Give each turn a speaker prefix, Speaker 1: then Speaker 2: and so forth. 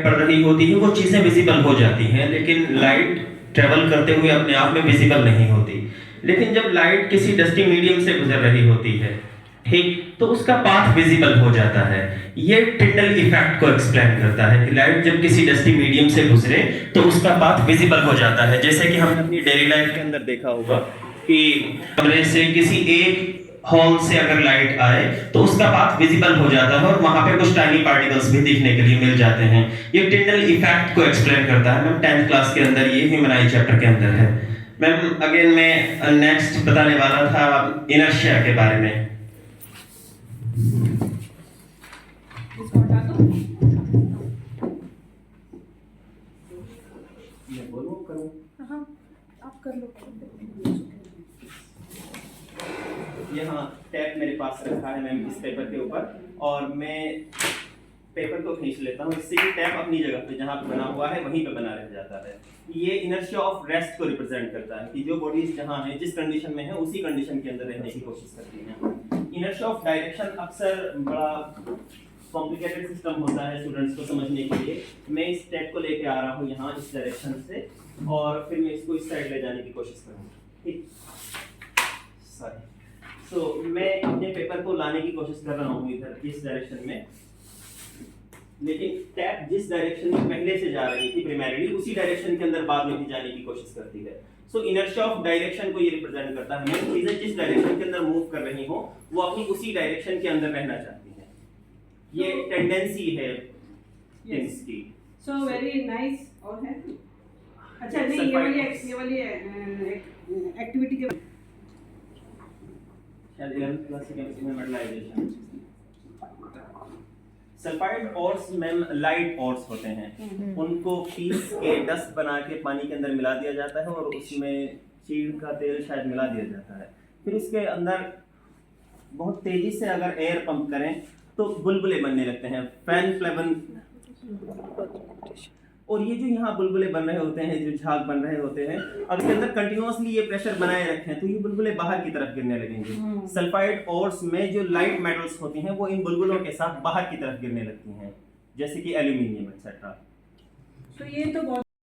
Speaker 1: पड़ रही होती है वो चीजें विजिबल हो जाती हैं, लेकिन लाइट ट्रेवल करते हुए अपने आप में विजिबल नहीं होती। लेकिन जब लाइट किसी डस्टी मीडियम से गुजर रही होती है, ठीक, तो उसका पाथ विजिबल हो जाता है। ये टिंडल इफेक्ट को एक्सप्लेन करता है कि लाइट जब किसी डस्टी मीडियम से गुजरे तो उसका पाथ विजिबल हो जाता है। जैसे कि हमने अपनी डेली लाइफ के अंदर देखा होगा कि कमरे से किसी एक हॉल से अगर लाइट आए तो उसका पाथ विजिबल हो जाता है और वहां पे कुछ टाइनी पार्टिकल्स भी दिखने के लिए मिल जाते हैं। ये टिंडल इफेक्ट को एक्सप्लेन करता है मैम। 10th क्लास के अंदर ये ह्यूमन आई चैप्टर के अंदर है मैम। अगेन मैं नेक्स्ट बताने वाला था इनर्शिया के बारे में।
Speaker 2: इसको हटा दो।
Speaker 1: मैं बोलूं करूं?
Speaker 2: हाँ, आप कर लो।
Speaker 1: यहाँ टैप मेरे पास रखा है मैम इस पेपर के ऊपर, और मैं पेपर को खींच लेता हूँ, इससे कि टैप अपनी जगह पे जहाँ पे बना हुआ है वहीं पे बना रह जाता है। ये इनर्शिया ऑफ रेस्ट को रिप्रेजेंट करता है कि जो बॉडीज जहाँ है, जिस कंडीशन में है, उसी कंडीशन के अंदर रहने की कोशिश करती हैं। इनर्शिया ऑफ डायरेक्शन अक्सर बड़ा कॉम्प्लिकेटेड सिस्टम होता है स्टूडेंट्स को समझने के लिए। मैं इस टैप को लेके आ रहा हूँ यहाँ इस डायरेक्शन से, और फिर मैं इसको इस साइड ले जाने की कोशिश करूँगा, ठीक। सॉरी। सो मैं अपने पेपर को लाने की कोशिश कर रहा हूँ इधर इस डायरेक्शन में, लेकिन टैप जिस डायरेक्शन में पहले से जा रही थी प्राइमरीली, उसी डायरेक्शन के अंदर बाद में भी जाने की कोशिश करती है। सो इनर्शिया ऑफ डायरेक्शन को ये रिप्रेजेंट करता है। मैं चीजें जिस डायरेक्शन के अंदर मूव कर रही हूँ वो अपनी उसी डायरेक्शन के अंदर रहना चाहती है। ये टेंडेंसी है थिंग्स की।
Speaker 2: So very nice. और है अच्छा नहीं, ये वाली एक्टिविटी के
Speaker 1: शायद 11th क्लास के केमिस्ट्री में मेटलाइजेशन। सल्फाइड ऑर्स मैम लाइट ऑर्स होते हैं, उनको पीस के डस्ट बना के पानी के अंदर मिला दिया जाता है और उसमें चीड़ का तेल शायद मिला दिया जाता है। फिर इसके अंदर बहुत तेजी से अगर एयर पंप करें तो बुलबुले बनने लगते हैं, फैन फ्लेवन। और ये जो यहाँ बुलबुले बन रहे होते हैं, जो झाग बन रहे होते हैं, अब इसके अंदर कंटिन्यूअसली ये प्रेशर बनाए रखें तो ये बुलबुले बाहर की तरफ गिरने लगेंगे। सल्फाइड ओर्स में जो लाइट मेटल्स होती हैं वो इन बुलबुलों के साथ बाहर की तरफ गिरने लगती हैं, जैसे कि एल्यूमिनियम एक्सेट्रा।
Speaker 2: तो ये तो बहुत